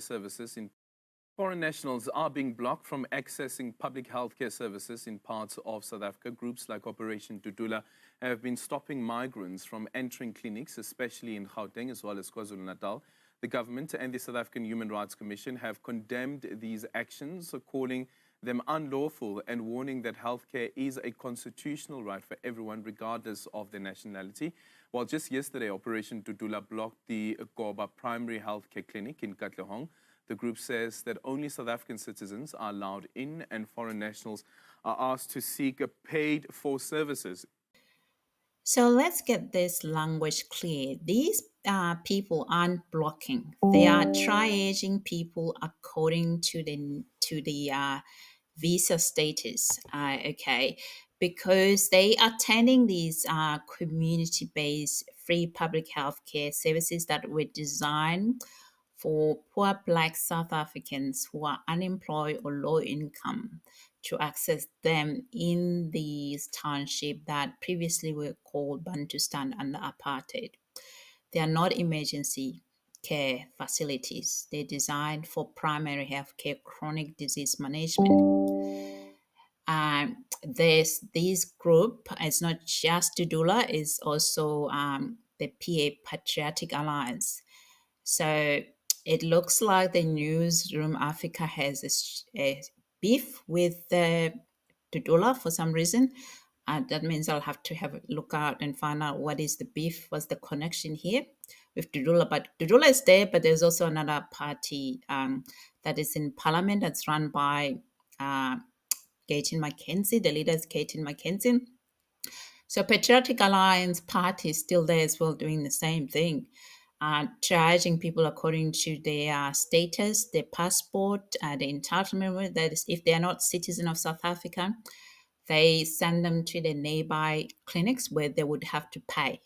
services in foreign nationals are being blocked from accessing public healthcare services in parts of South Africa. Groups like Operation Dudula have been stopping migrants from entering clinics, especially in Gauteng as well as KwaZulu-Natal. The government and the South African Human Rights Commission have condemned these actions, calling them unlawful and warning that healthcare is a constitutional right for everyone, regardless of their nationality. Well, just yesterday, Operation Dudula blocked the Goba Primary Healthcare Clinic in Katlehong. The group says that only South African citizens are allowed in and foreign nationals are asked to seek paid-for services. So let's get this language clear. These people aren't blocking; they are triaging people according to the visa status. Okay, because they are attending these community-based free public healthcare services that were designed for poor Black South Africans who are unemployed or low income to access them in these townships that previously were called Bantustan under apartheid. They are not emergency care facilities. They're designed for primary health care, chronic disease management. This group, it's not just Dudula, it's also the PA Patriotic Alliance. So it looks like the Newsroom Afrika has a beef with Dudula for some reason. That means I'll have to have a look out and find out what is the beef, what's the connection here with Dudula. But Dudula is there, but there's also another party that is in parliament that's run by Gayton McKenzie. The leader is Gayton McKenzie. So Patriotic Alliance Party is still there as well, doing the same thing. Triaging people according to their status, their passport, the entitlement. That is, if they are not citizen of South Africa, they send them to the nearby clinics where they would have to pay.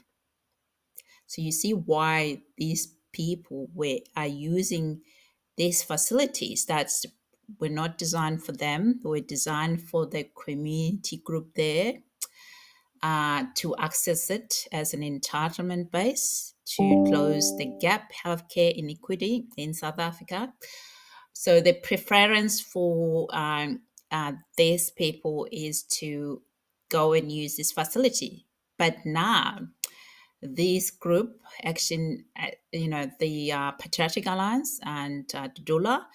So you see why these people are using these facilities that were not designed for them, were designed for the community group there to access it as an entitlement base to close the gap healthcare inequity in South Africa. So the preference for these people is to go and use this facility. But now, this group, the Patriotic Alliance and Dudula,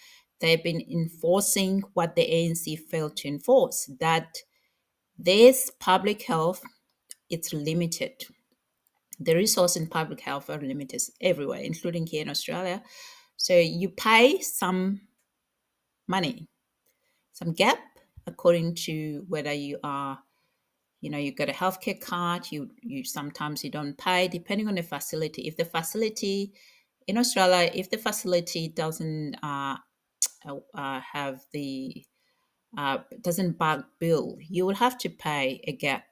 they've been enforcing what the ANC failed to enforce, that this public health, it's limited. The resource in public health are limited everywhere, including here in Australia. So you pay some money, some gap, according to whether you are, you got a healthcare card, you sometimes you don't pay, depending on the facility. If the facility in Australia, if the facility doesn't have the doesn't bulk bill, you will have to pay a gap.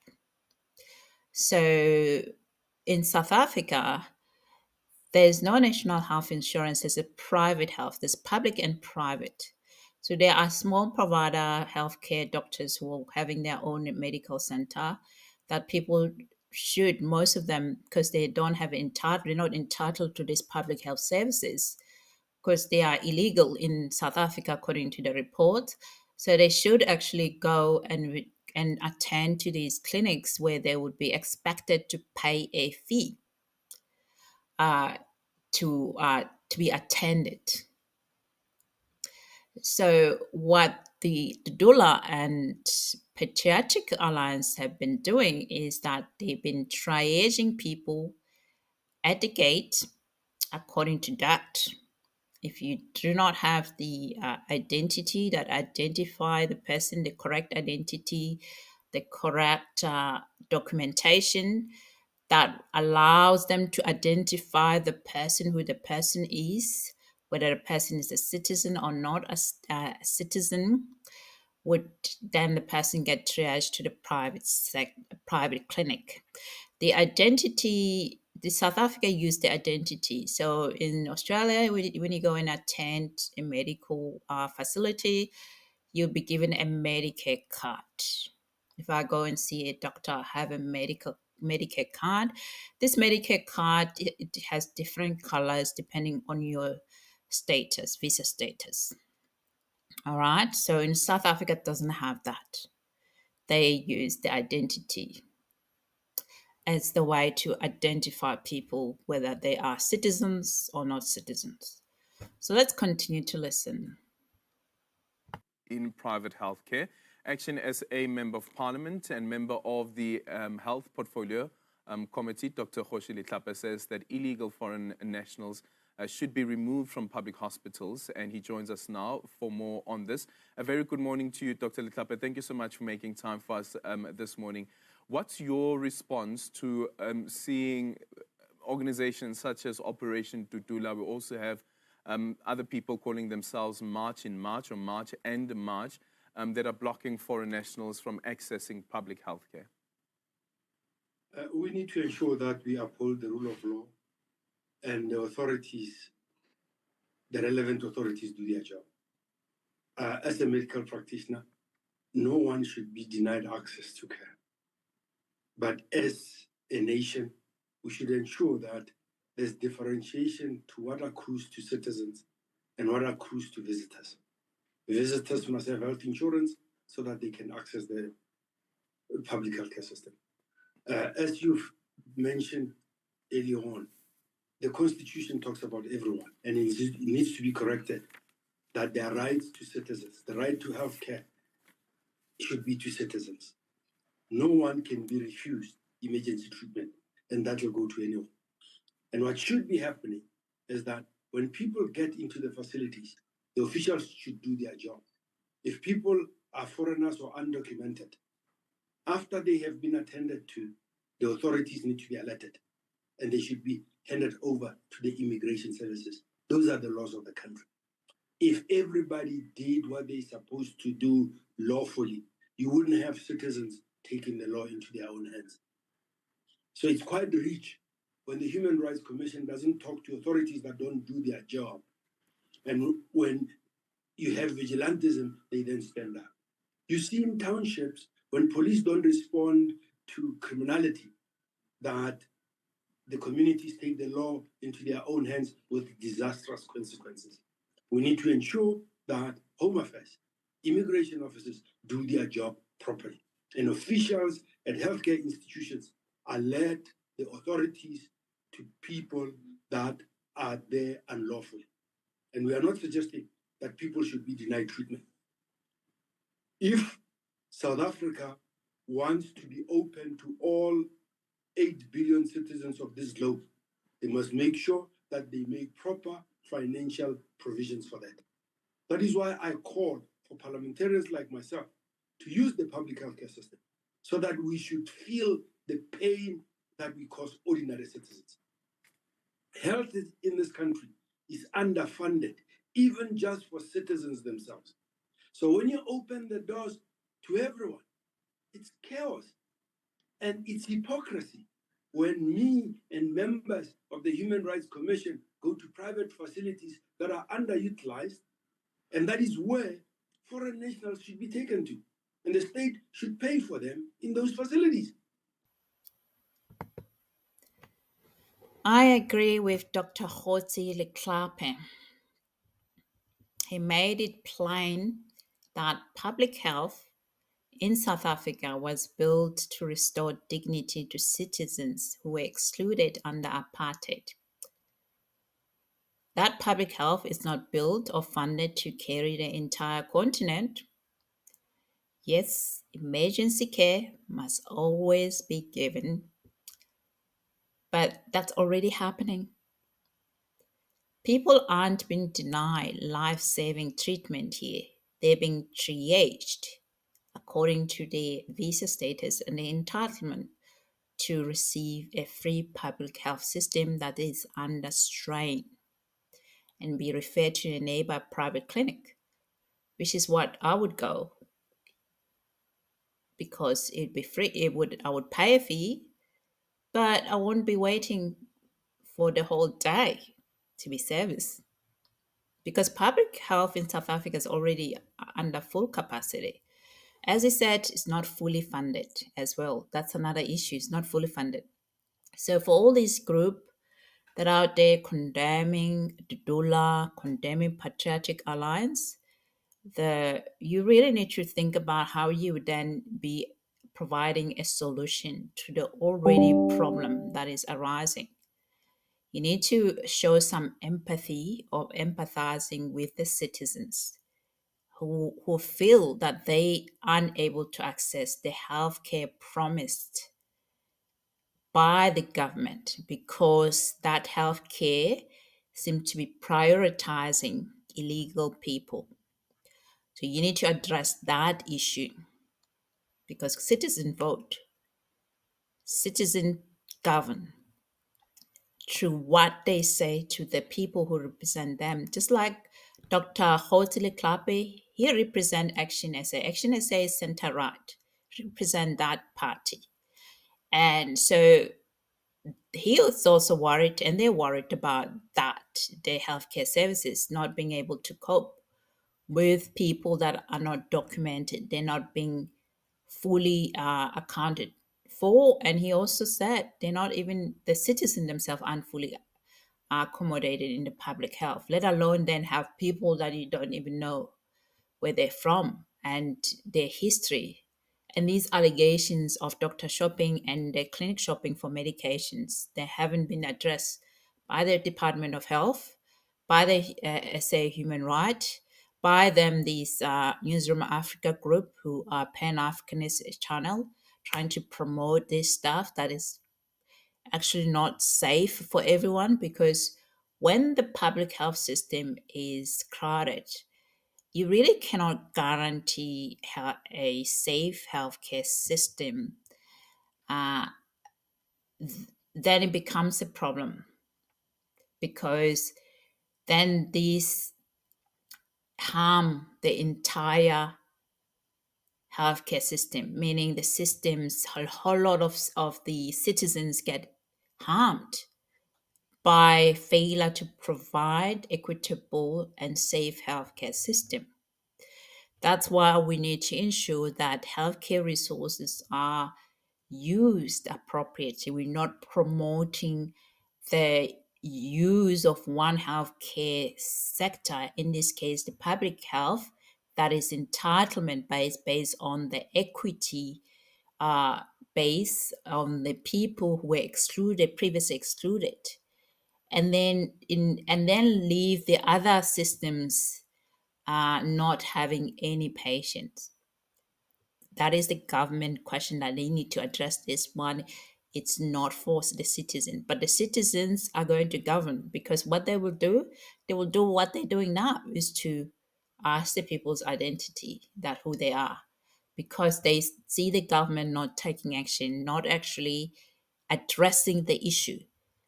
So in South Africa, there's no national health insurance. There's a private health. There's public and private. So there are small provider healthcare doctors who are having their own medical center that people should, most of them, because they don't have they're not entitled to these public health services because they are illegal in South Africa, according to the report. So they should actually go and attend to these clinics where they would be expected to pay a fee to be attended. So what the Dudula and Patriotic Alliance have been doing is that they've been triaging people at the gate according to that. If you do not have the identity that identify the person, the correct identity, the correct documentation that allows them to identify the person, who the person is, whether the person is a citizen or not a citizen, would then the person get triaged to the private clinic. The identity, the South Africa used the identity. So in Australia, when you go and attend a medical facility, you'll be given a Medicare card. If I go and see a doctor, I have a Medicare card. This Medicare card, it has different colors depending on your status, visa status. All right. So in South Africa, it doesn't have that. They use the identity as the way to identify people, whether they are citizens or not citizens. So let's continue to listen. In private healthcare. Action as a Member of Parliament and member of the Health Portfolio Committee, Dr. Kgosi Letlape, says that illegal foreign nationals should be removed from public hospitals, and he joins us now for more on this. A very good morning to you, Dr. Letlape. Thank you so much for making time for us this morning. What's your response to seeing organizations such as Operation Dudula? We also have other people calling themselves March-on-March or March and March that are blocking foreign nationals from accessing public health care? We need to ensure that we uphold the rule of law and the authorities, the relevant authorities, do their job. As a medical practitioner, no one should be denied access to care. But as a nation, we should ensure that there's differentiation to what accrues to citizens and what accrues to visitors. Visitors must have health insurance so that they can access the public healthcare system. As you've mentioned earlier on, the Constitution talks about everyone, and it needs to be corrected that their rights to citizens, the right to health care, should be to citizens. No one can be refused emergency treatment, and that will go to anyone. And what should be happening is that when people get into the facilities, the officials should do their job. If people are foreigners or undocumented, after they have been attended to, the authorities need to be alerted, and they should be handed over to the immigration services. Those are the laws of the country. If everybody did what they're supposed to do lawfully, you wouldn't have citizens taking the law into their own hands. So it's quite rich when the Human Rights Commission doesn't talk to authorities that don't do their job. And when you have vigilantism, they then stand up. You see in townships, when police don't respond to criminality, that the communities take the law into their own hands with disastrous consequences. We need to ensure that Home Affairs, immigration officers do their job properly. And officials at healthcare institutions alert the authorities to people that are there unlawfully. And we are not suggesting that people should be denied treatment. If South Africa wants to be open to all 8 billion citizens of this globe, they must make sure that they make proper financial provisions for that. That is why I call for parliamentarians like myself to use the public healthcare system so that we should feel the pain that we cause ordinary citizens. Health in this country is underfunded, even just for citizens themselves. So when you open the doors to everyone, it's chaos and it's hypocrisy. When me and members of the Human Rights Commission go to private facilities that are underutilized, and that is where foreign nationals should be taken to, and the state should pay for them in those facilities. I agree with Dr. Kgosi Letlape. He made it plain that public health in South Africa was built to restore dignity to citizens who were excluded under apartheid. That public health is not built or funded to carry the entire continent. Yes, emergency care must always be given, but that's already happening. People aren't being denied life-saving treatment here. They're being triaged according to their visa status and their entitlement to receive a free public health system that is under strain and be referred to a nearby private clinic, which is what I would go because it'd be free. I would pay a fee, but I won't be waiting for the whole day to be serviced. Because public health in South Africa is already under full capacity. As I said, it's not fully funded as well. That's another issue. It's not fully funded. So for all these groups that are out there condemning Dudula, condemning Patriotic Alliance, you really need to think about how you would then be providing a solution to the already problem that is arising. You need to show some empathy or empathizing with the citizens who feel that they aren't able to access the healthcare promised by the government because that healthcare seems to be prioritizing illegal people. So you need to address that issue because citizens vote, citizens govern through what they say to the people who represent them. Just like Dr. Kgosi Letlape, he represents ActionSA. ActionSA is center-right, represent that party. And so he is also worried, and they're worried about that, their healthcare services not being able to cope with people that are not documented. They're not being fully accounted for. And he also said they're not even, the citizens themselves aren't fully accommodated in the public health, let alone then have people that you don't even know where they're from and their history. And these allegations of doctor shopping and the clinic shopping for medications, they haven't been addressed by the Department of Health, by the SA Human Rights, by them, these Newsroom Afrika group who are Pan-Africanist channel, trying to promote this stuff that is actually not safe for everyone, because when the public health system is crowded, you really cannot guarantee a safe healthcare system. Then it becomes a problem because then these harm the entire healthcare system, meaning the systems, a whole lot of the citizens get harmed by failure to provide equitable and safe healthcare system. That's why we need to ensure that healthcare resources are used appropriately. We're not promoting the use of one healthcare sector, in this case, the public health, that is entitlement based on the equity base on the people who were excluded, previously excluded, and then leave the other systems not having any patients. That is the government question that they need to address this one. It's not for the citizens, but the citizens are going to govern, because what they will do what they're doing now, is to ask the people's identity, that who they are, because they see the government not taking action, not actually addressing the issue.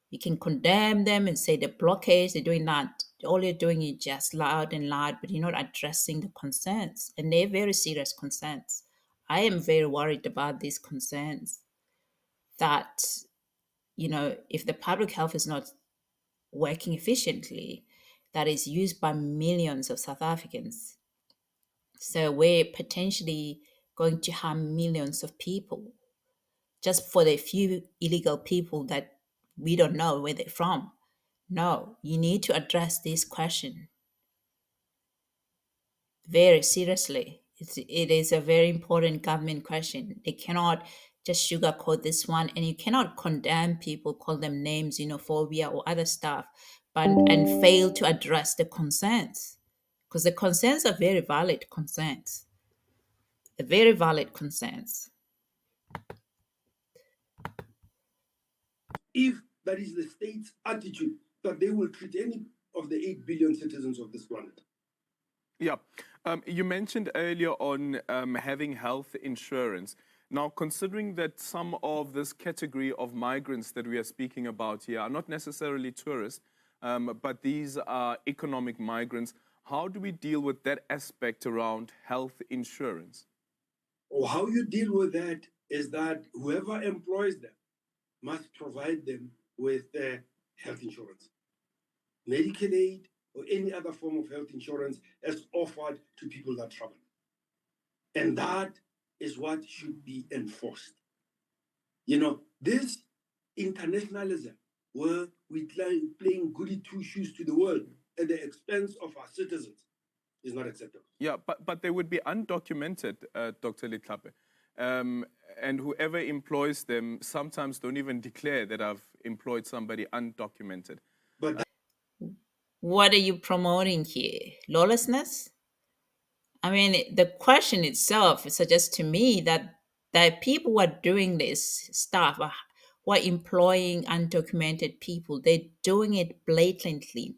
You can condemn them and say the blockage, they're doing that. All you're doing is just loud and loud, but you're not addressing the concerns. And they're very serious concerns. I am very worried about these concerns that, if the public health is not working efficiently, that is used by millions of South Africans. So we're potentially going to harm millions of people just for the few illegal people that we don't know where they're from. No, you need to address this question very seriously. It is a very important government question. They cannot just sugarcoat this one, and you cannot condemn people, call them names, phobia or other stuff, and fail to address the concerns, because the concerns are very valid concerns. They're very valid concerns. If that is the state's attitude, that they will treat any of the 8 billion citizens of this planet. Yeah. You mentioned earlier on having health insurance. Now, considering that some of this category of migrants that we are speaking about here are not necessarily tourists, but these are economic migrants, how do we deal with that aspect around health insurance? Or how you deal with that is that whoever employs them must provide them with health insurance. Medical aid or any other form of health insurance is offered to people that travel. And that is what should be enforced. This internationalism, where we're playing goody two-shoes to the world at the expense of our citizens. Is not acceptable. Yeah, but they would be undocumented, Dr. Letlape. And whoever employs them sometimes don't even declare that I've employed somebody undocumented. But what are you promoting here? Lawlessness? I mean, the question itself suggests to me that people who are doing this stuff, who are employing undocumented people, they're doing it blatantly,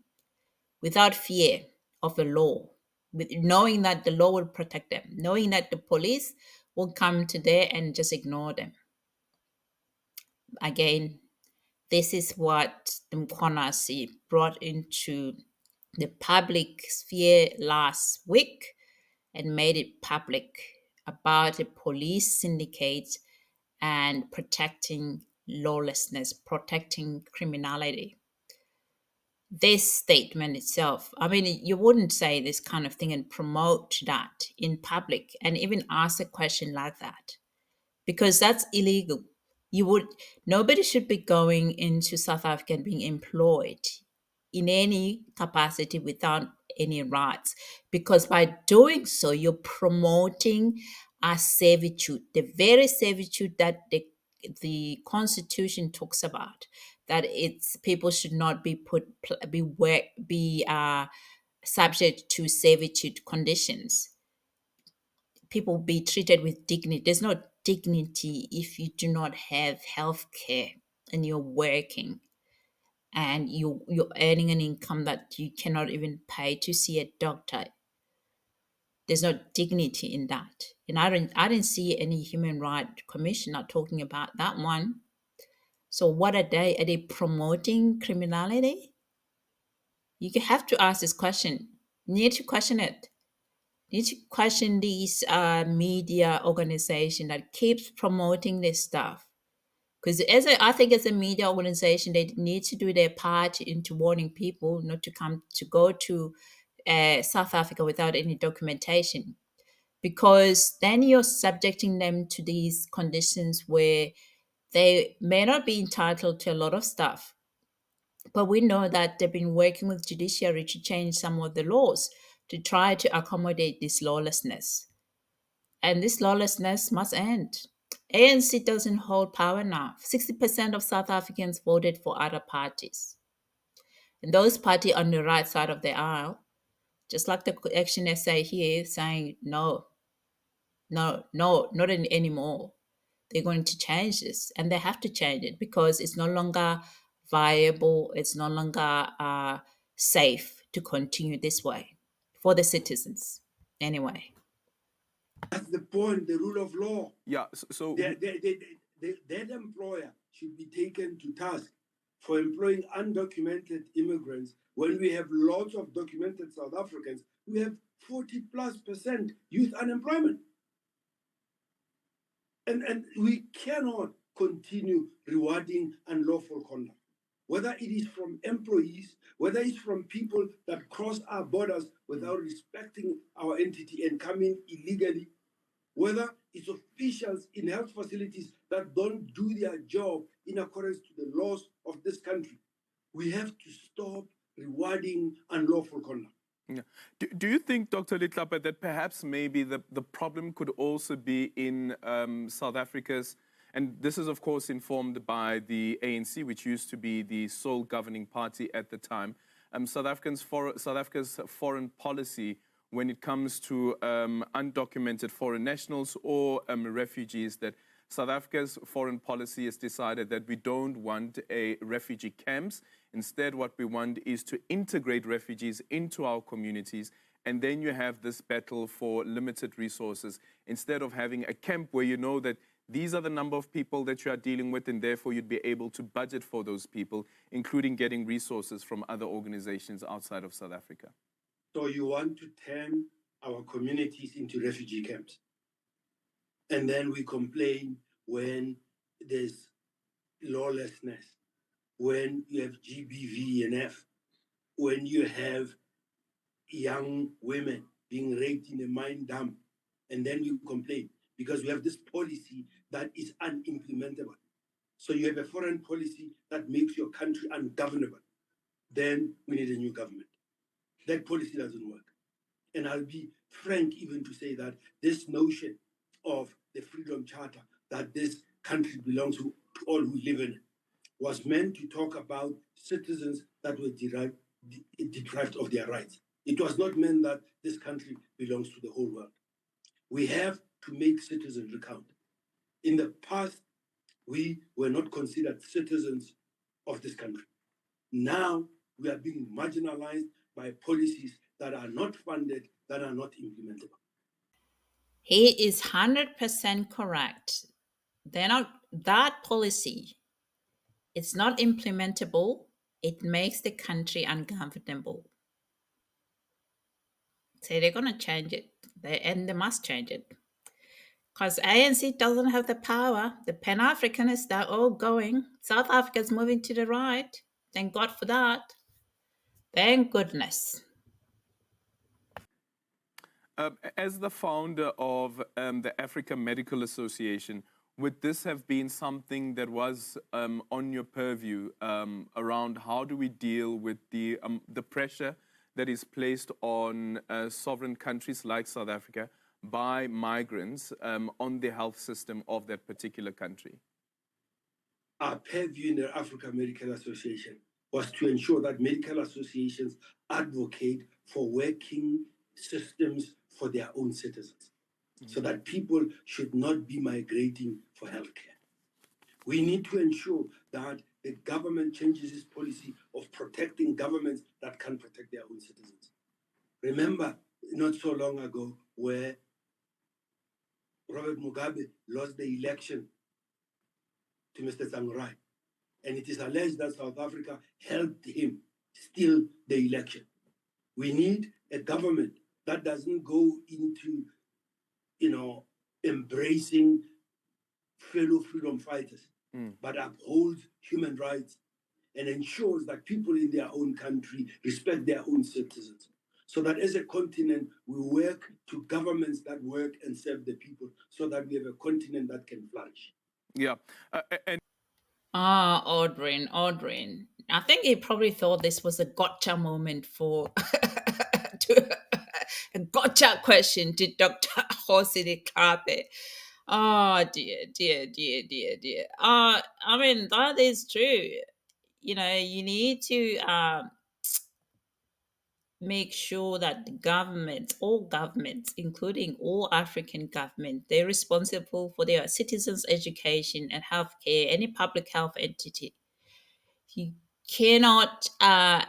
without fear of the law, with knowing that the law will protect them, knowing that the police will come to there and just ignore them. Again, this is what the Mkwanasi brought into the public sphere last week and made it public about the police syndicate and protecting lawlessness, protecting criminality. This statement itself, I mean, you wouldn't say this kind of thing and promote that in public and even ask a question like that, because that's illegal. Nobody should be going into South Africa and being employed in any capacity without any rights, because by doing so, you're promoting a servitude, the very servitude that the Constitution talks about, that it's people should not be subject to servitude conditions. People be treated with dignity. There's no dignity if you do not have health care and you're working and you're earning an income that you cannot even pay to see a doctor. There's no dignity in that. And I didn't see any human rights commissioner talking about that one. So what are they? Are they promoting criminality? You have to ask this question. You need to question it. You need to question these media organization that keeps promoting this stuff. Because I think as a media organization, they need to do their part into warning people not to go to South Africa without any documentation. Because then you're subjecting them to these conditions where they may not be entitled to a lot of stuff. But we know that they've been working with judiciary to change some of the laws to try to accommodate this lawlessness. And this lawlessness must end. ANC doesn't hold power now. 60% of South Africans voted for other parties. And those parties on the right side of the aisle, just like the ActionSA here, saying no, not anymore. They're going to change this, and they have to change it because it's no longer viable. It's no longer safe to continue this way for the citizens. Anyway. That's the point, the rule of law. Yeah, so that employer should be taken to task for employing undocumented immigrants when we have lots of documented South Africans. We have 40+% youth unemployment. And we cannot continue rewarding unlawful conduct, whether it is from employees, whether it's from people that cross our borders without respecting our entity and come in illegally, whether it's officials in health facilities that don't do their job in accordance to the laws of this country. We have to stop rewarding unlawful conduct. Yeah. Do you think, Dr. Letlape, that perhaps maybe the problem could also be in South Africa's, and this is of course informed by the ANC, which used to be the sole governing party at the time, South Africa's foreign policy when it comes to undocumented foreign nationals or refugees, that South Africa's foreign policy has decided that we don't want refugee camps. Instead, what we want is to integrate refugees into our communities, and then you have this battle for limited resources. Instead of having a camp where you know that these are the number of people that you are dealing with, and therefore you'd be able to budget for those people, including getting resources from other organizations outside of South Africa. So you want to turn our communities into refugee camps. And then we complain when there's lawlessness, when you have GBV and F, when you have young women being raped in a mine dump, and then we complain because we have this policy that is unimplementable. So you have a foreign policy that makes your country ungovernable. Then we need a new government. That policy doesn't work. And I'll be frank even to say that this notion of the Freedom Charter, that this country belongs to all who live in it, was meant to talk about citizens that were deprived of their rights. It was not meant that this country belongs to the whole world. We have to make citizens recount. In the past, we were not considered citizens of this country. Now, we are being marginalized by policies that are not funded, that are not implementable. He is 100% correct. That policy, it's not implementable. It makes the country ungovernable. So they're going to change it, and they must change it. Because ANC doesn't have the power. The Pan-Africanists are all going. South Africa's moving to the right. Thank God for that. Thank goodness. As the founder of the Africa Medical Association, would this have been something that was on your purview around how do we deal with the pressure that is placed on sovereign countries like South Africa by migrants on the health system of that particular country? Our purview in the Africa Medical Association was to ensure that medical associations advocate for working systems for their own citizens, so that people should not be migrating for healthcare. We need to ensure that the government changes its policy of protecting governments that can protect their own citizens. Remember, not so long ago, where Robert Mugabe lost the election to Mr. Tsvangirai, and it is alleged that South Africa helped him steal the election. We need a government that doesn't go into, embracing fellow freedom fighters, but upholds human rights and ensures that people in their own country respect their own citizens. So that as a continent, we work to governments that work and serve the people, so that we have a continent that can flourish. Yeah. Aldrin. I think he probably thought this was a gotcha moment for a gotcha question to Dr. Kgosi Letlape. Oh dear. I mean, that is true. You need to make sure that all governments, including all African governments, they're responsible for their citizens' education and healthcare, any public health entity. You cannot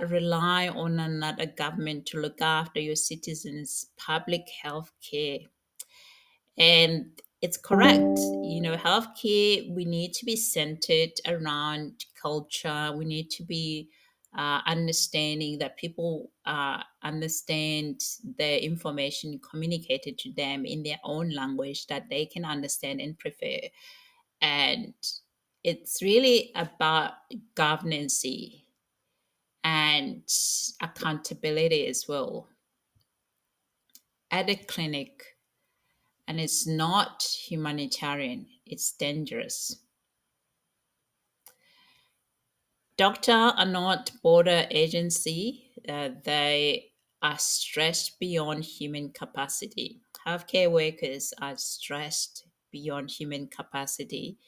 rely on another government to look after your citizens' public health care. And it's correct. Healthcare, we need to be centered around culture. We need to be understanding that people understand the information communicated to them in their own language that they can understand and prefer. And it's really about governance and accountability as well at a clinic. And it's not humanitarian, it's dangerous. Doctors are not border agency. They are stressed beyond human capacity. Healthcare workers are stressed beyond human capacity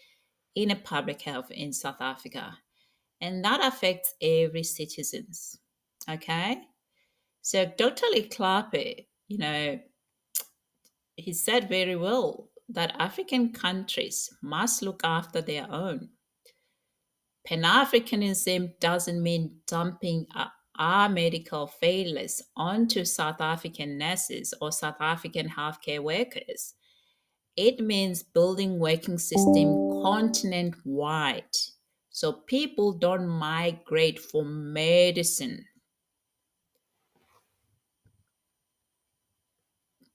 in a public health in South Africa. And that affects every citizen. Okay? So Dr. Letlape, he said very well that African countries must look after their own. Pan-Africanism doesn't mean dumping our medical failures onto South African nurses or South African healthcare workers. It means building working system continent-wide so people don't migrate for medicine.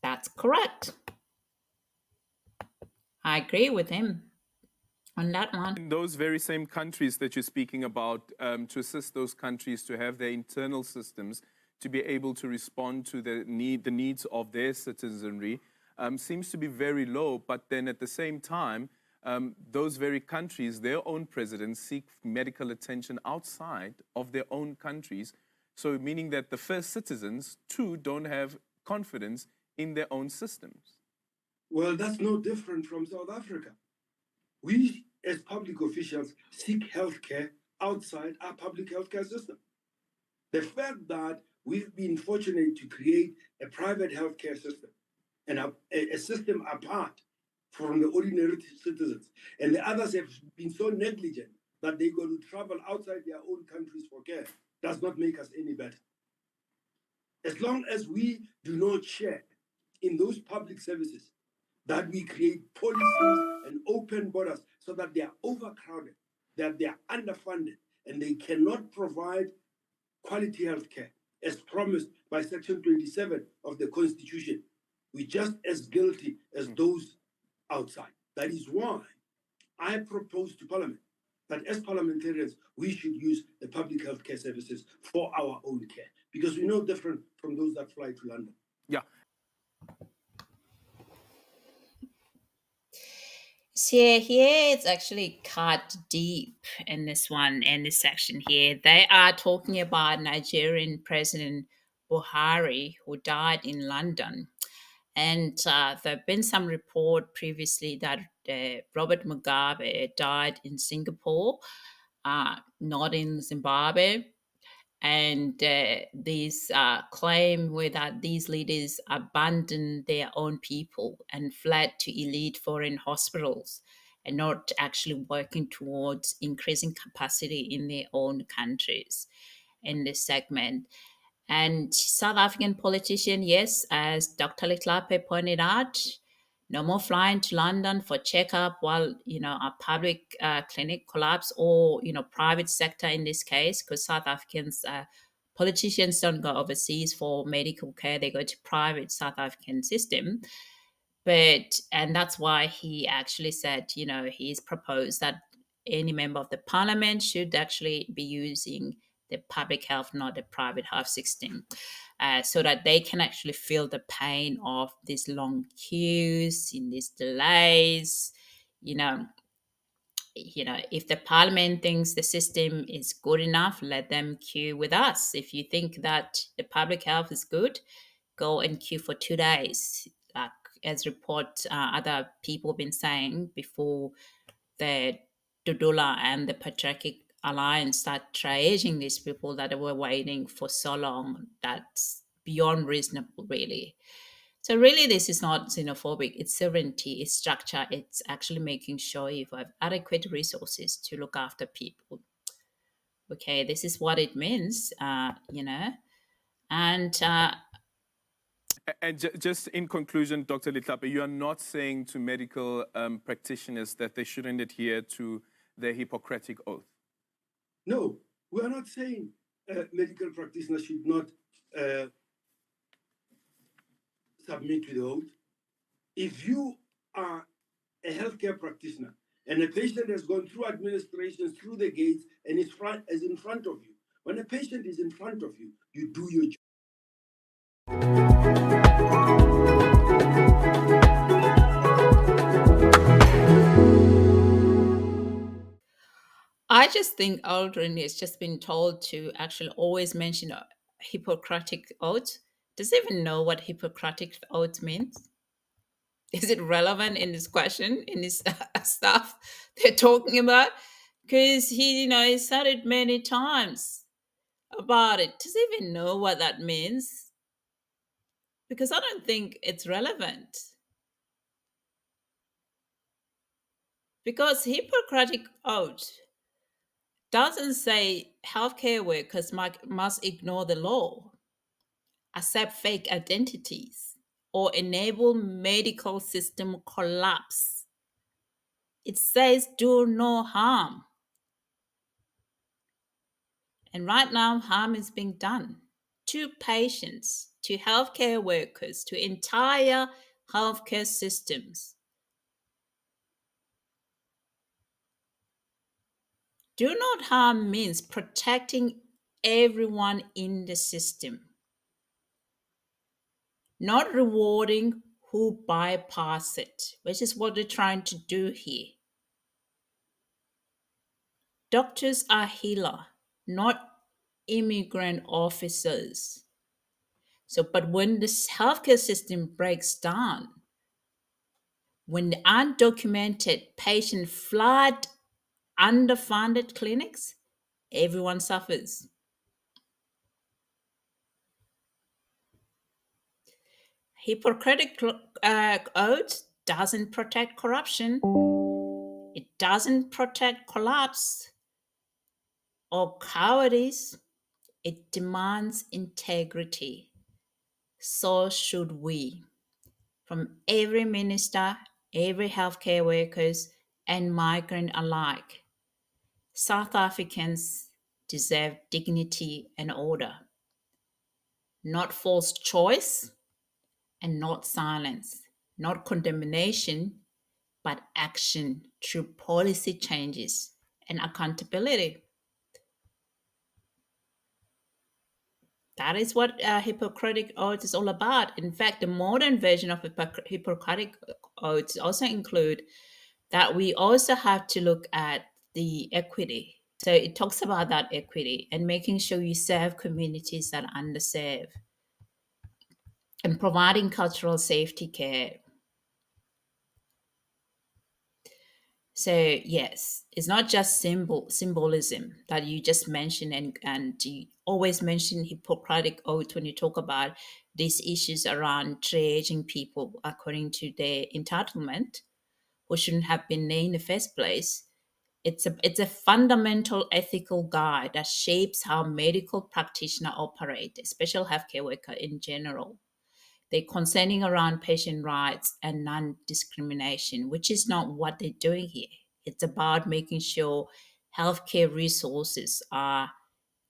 That's correct. I agree with him on that one. In those very same countries that you're speaking about, to assist those countries to have their internal systems to be able to respond to the needs of their citizenry seems to be very low. But then at the same time, those very countries, their own presidents seek medical attention outside of their own countries. So meaning that the first citizens, too, don't have confidence in their own systems. Well, that's no different from South Africa. We, as public officials, seek healthcare outside our public healthcare system. The fact that we've been fortunate to create a private healthcare system and a system apart from the ordinary citizens, and the others have been so negligent that they're going to travel outside their own countries for care, does not make us any better. As long as we do not share in those public services, that we create policies and open borders so that they are overcrowded, that they are underfunded, and they cannot provide quality health care as promised by Section 27 of the Constitution, we're just as guilty as those outside. That is why I propose to Parliament that as parliamentarians, we should use the public health care services for our own care, because we're no different from those that fly to London. Yeah. So here it's actually cut deep in this one, in this section here. They are talking about Nigerian President Buhari, who died in London. And there have been some report previously that Robert Mugabe died in Singapore, not in Zimbabwe. And these claim were that these leaders abandoned their own people and fled to elite foreign hospitals and not actually working towards increasing capacity in their own countries in this segment. And South African politician, yes, as Dr. Letlape pointed out, no more flying to London for checkup while, a public clinic collapse, or, private sector in this case, because South Africans, politicians don't go overseas for medical care. They go to private South African system. And that's why he actually said, he's proposed that any member of the parliament should actually be using the public health, not the private health system, so that they can actually feel the pain of these long queues, in these delays. If the parliament thinks the system is good enough, let them queue with us. If you think that the public health is good, go and queue for 2 days, like as other people have been saying before the Dudula and the Patriarchic Alliance start triaging these people that were waiting for so long. That's beyond reasonable, really. So really, this is not xenophobic. It's sovereignty, it's structure. It's actually making sure you have adequate resources to look after people. Okay, this is what it means, And just in conclusion, Dr. Letlape, you are not saying to medical practitioners that they shouldn't adhere to the Hippocratic Oath? No, we are not saying medical practitioners should not submit to the oath. If you are a healthcare practitioner and a patient has gone through administrations, through the gates, and is in front of you, when a patient is in front of you, you do your job. I just think Aldrin has just been told to actually always mention a Hippocratic Oath. Does he even know what Hippocratic Oath means? Is it relevant in this question, in this stuff they're talking about? Because he said it many times about it. Does he even know what that means? Because I don't think it's relevant. Because Hippocratic Oath doesn't say healthcare workers must ignore the law, accept fake identities, or enable medical system collapse. It says do no harm. And right now, harm is being done to patients, to healthcare workers, to entire healthcare systems. Do not harm means protecting everyone in the system, not rewarding who bypass it, which is what they're trying to do here. doctors are healer, not immigrant officers. So, but when this healthcare system breaks down, when the undocumented patient flood underfunded clinics, everyone suffers. Hippocratic Oath doesn't protect corruption. It doesn't protect collapse or cowardice. It demands integrity. So should we, from every minister, every healthcare workers, and migrant alike. South Africans deserve dignity and order, not false choice and not silence, not condemnation, but action through policy changes and accountability. That is what Hippocratic Oath is all about. In fact, the modern version of Hippocratic Oath also include that we also have to look at the equity. So it talks about that equity and making sure you serve communities that are underserved and providing cultural safety care. So yes, it's not just symbolism that you just mentioned, and you always mention Hippocratic Oath when you talk about these issues around triaging people according to their entitlement, who shouldn't have been there in the first place. It's a fundamental ethical guide that shapes how medical practitioners operate, especially healthcare worker in general. They're concerning around patient rights and non-discrimination, which is not what they're doing here. It's about making sure healthcare resources are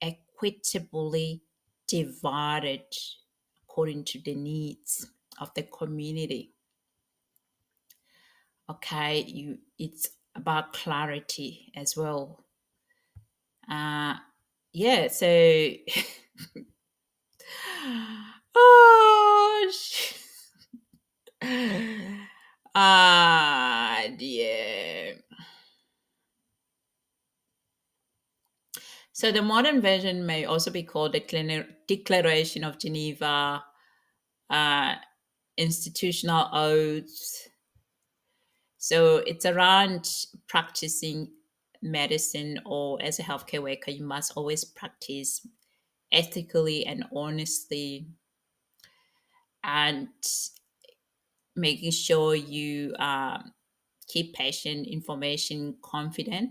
equitably divided according to the needs of the community. Okay, it's about clarity as well. Yeah, so oh yeah. So the modern version may also be called the Declaration of Geneva, institutional oaths. So it's around practicing medicine, or as a healthcare worker, you must always practice ethically and honestly, and making sure you keep patient information confident.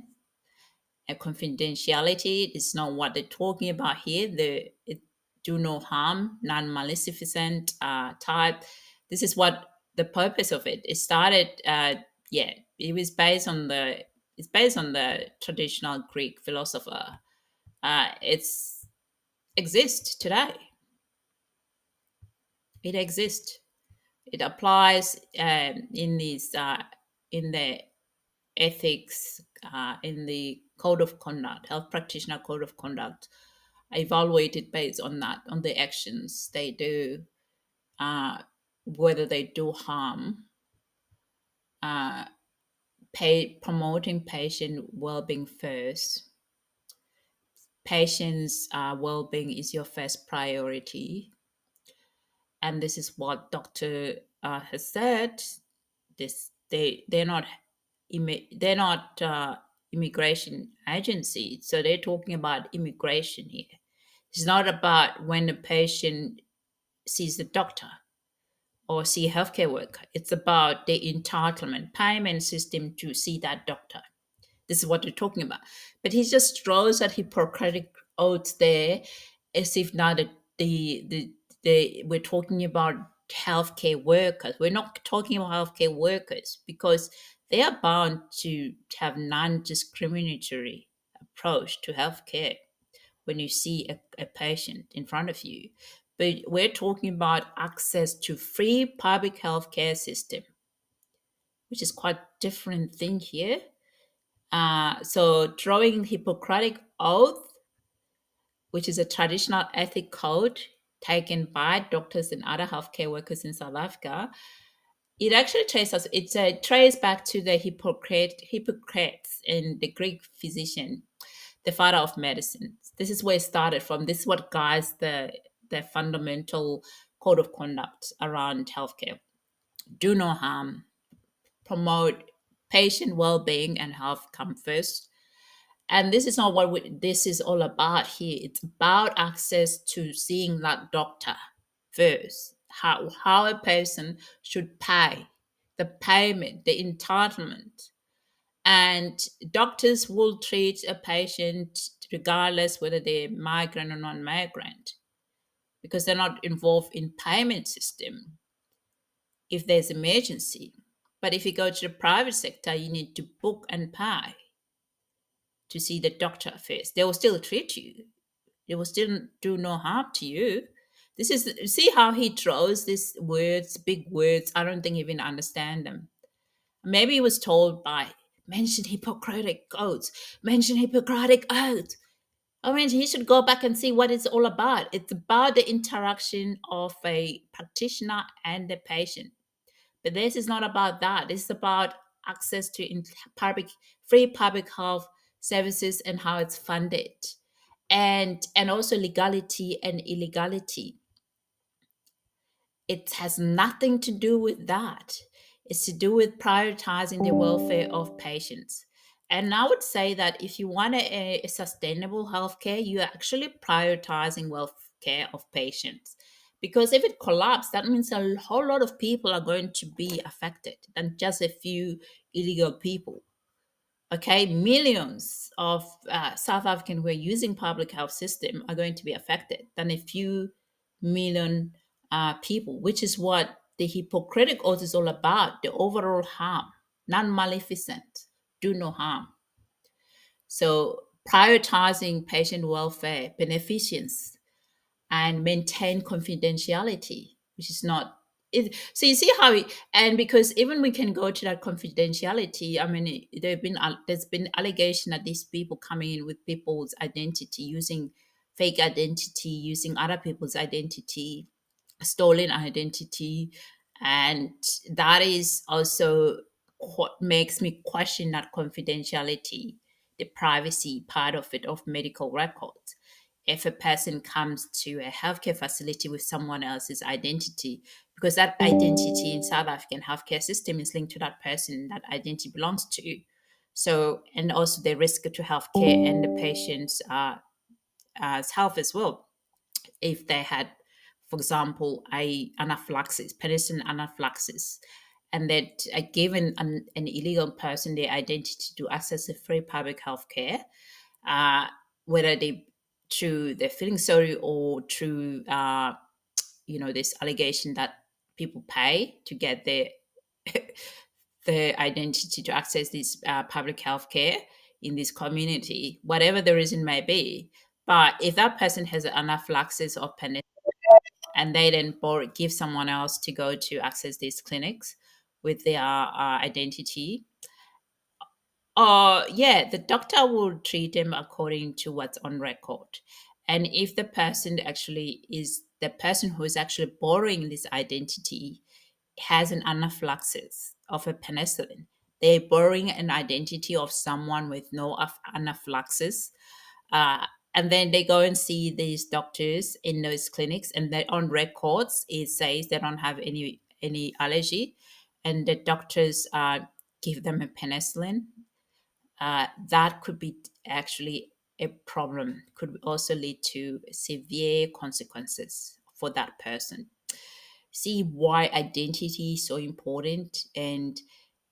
And confidentiality is not what they're talking about here. It do no harm, non-maleficent type. This is what the purpose of it. It started. Yeah, it was based on the. It's based on the traditional Greek philosopher. It's exists today. It exists. It applies in these in the ethics, in the code of conduct, health practitioner code of conduct, evaluated based on that, on the actions they do, whether they do harm, promoting patient well-being first. Patient's well-being is your first priority, and this is what doctor has said. They're not immigration agency, so they're talking about immigration here. It's not about when the patient sees the doctor or see a healthcare worker. It's about the entitlement payment system to see that doctor. This is what they're talking about. But he just throws at Hippocratic Oath there as if now that we're talking about healthcare workers. We're not talking about healthcare workers because they are bound to have non-discriminatory approach to healthcare when you see a patient in front of you. But we're talking about access to free public healthcare system, which is quite different thing here. So drawing Hippocratic Oath, which is a traditional ethic code taken by doctors and other healthcare workers in South Africa, it actually traces it's a trace back to the Hippocrates and the Greek physician, the father of medicine. This is where it started from. This is what guides the fundamental code of conduct around healthcare. Do no harm, promote patient well-being and health come first. And this is not what this is all about here. It's about access to seeing that doctor first. How a person should pay, the payment, the entitlement. And doctors will treat a patient regardless whether they're migrant or non-migrant, because they're not involved in payment system if there's emergency. But if you go to the private sector, you need to book and pay to see the doctor first. They will still treat you. They will still do no harm to you. This is, see how he throws these words, big words. I don't think he even understand them. Maybe he was told by mention Hippocratic Oath, mention Hippocratic Oath. I mean, he should go back and see what it's all about. It's about the interaction of a practitioner and the patient. But this is not about that. This is about access to free public health services and how it's funded, and also legality and illegality. It has nothing to do with that. It's to do with prioritizing the welfare of patients. And I would say that if you want a sustainable healthcare, you're actually prioritizing welfare of patients. Because if it collapses, that means a whole lot of people are going to be affected than just a few illegal people. Okay, millions of South Africans who are using public health system are going to be affected than a few million people, which is what the Hippocratic Oath is all about, the overall harm, non-maleficent, do no harm. So prioritizing patient welfare, beneficence, and maintain confidentiality, which is not it. So you see how and because even we can go to that confidentiality. I mean, there's been allegation that these people coming in with people's identity, using fake identity, using other people's identity, stolen identity, and that is also what makes me question that confidentiality, the privacy part of it, of medical records. If a person comes to a healthcare facility with someone else's identity, because that identity in South African healthcare system is linked to that person that identity belongs to. So, and also the risk to healthcare and the patient's health as well. If they had, for example, a anaphylaxis, penicillin anaphylaxis, and that given an illegal person their identity to access a free public health care, whether they through their feeling sorry or through this allegation that people pay to get their identity to access this public health care in this community, whatever the reason may be. But if that person has an anaphylaxis of penicillin and they then give someone else to go to access these clinics with their identity, the doctor will treat them according to what's on record. And if the person actually is the person who is actually borrowing this identity has an anaphylaxis of a penicillin, they're borrowing an identity of someone with no anaphylaxis. And then they go and see these doctors in those clinics, and they on records it says they don't have any allergy, and the doctors give them a penicillin. That could be actually a problem, could also lead to severe consequences for that person. See why identity is so important, and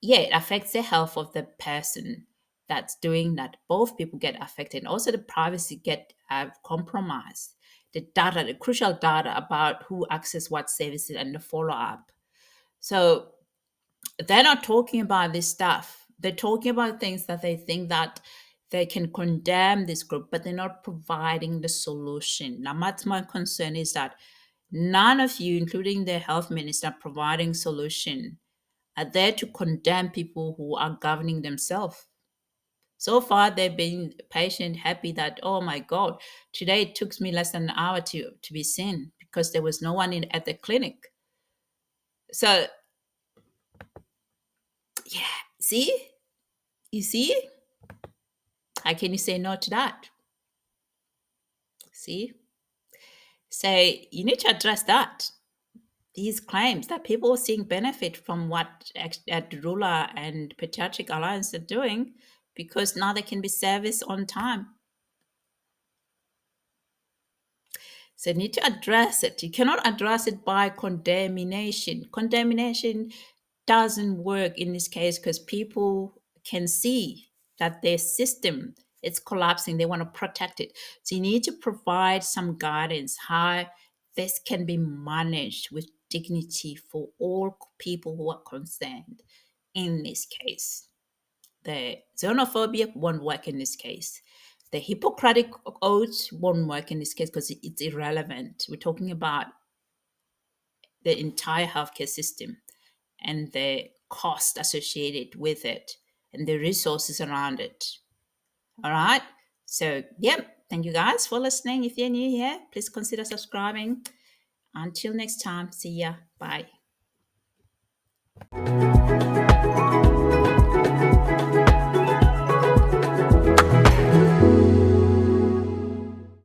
it affects the health of the person that's doing that. Both people get affected, and also the privacy get compromised. The data, the crucial data about who access what services and the follow up. So they're not talking about this stuff. They're talking about things that they think that they can condemn this group, but they're not providing the solution. Now, my concern is that none of you, including the health minister, providing solution, are there to condemn people who are governing themselves. So far, they've been patient, happy that, oh my God, today it took me less than an hour to be seen because there was no one at the clinic. So Yeah, see? You see? How can you say no to that? See? So you need to address that. These claims that people are seeing benefit from what Dudula and Patriotic Alliance are doing because now they can be serviced on time. So you need to address it. You cannot address it by condemnation. Condemnation doesn't work in this case because people can see that their system is collapsing. They want to protect it. So you need to provide some guidance how this can be managed with dignity for all people who are concerned in this case. The xenophobia won't work in this case. The Hippocratic Oath won't work in this case because it's irrelevant. We're talking about the entire healthcare system and the cost associated with it and the resources around it. All right. So, thank you guys for listening. If you're new here, please consider subscribing. Until next time, see ya. Bye.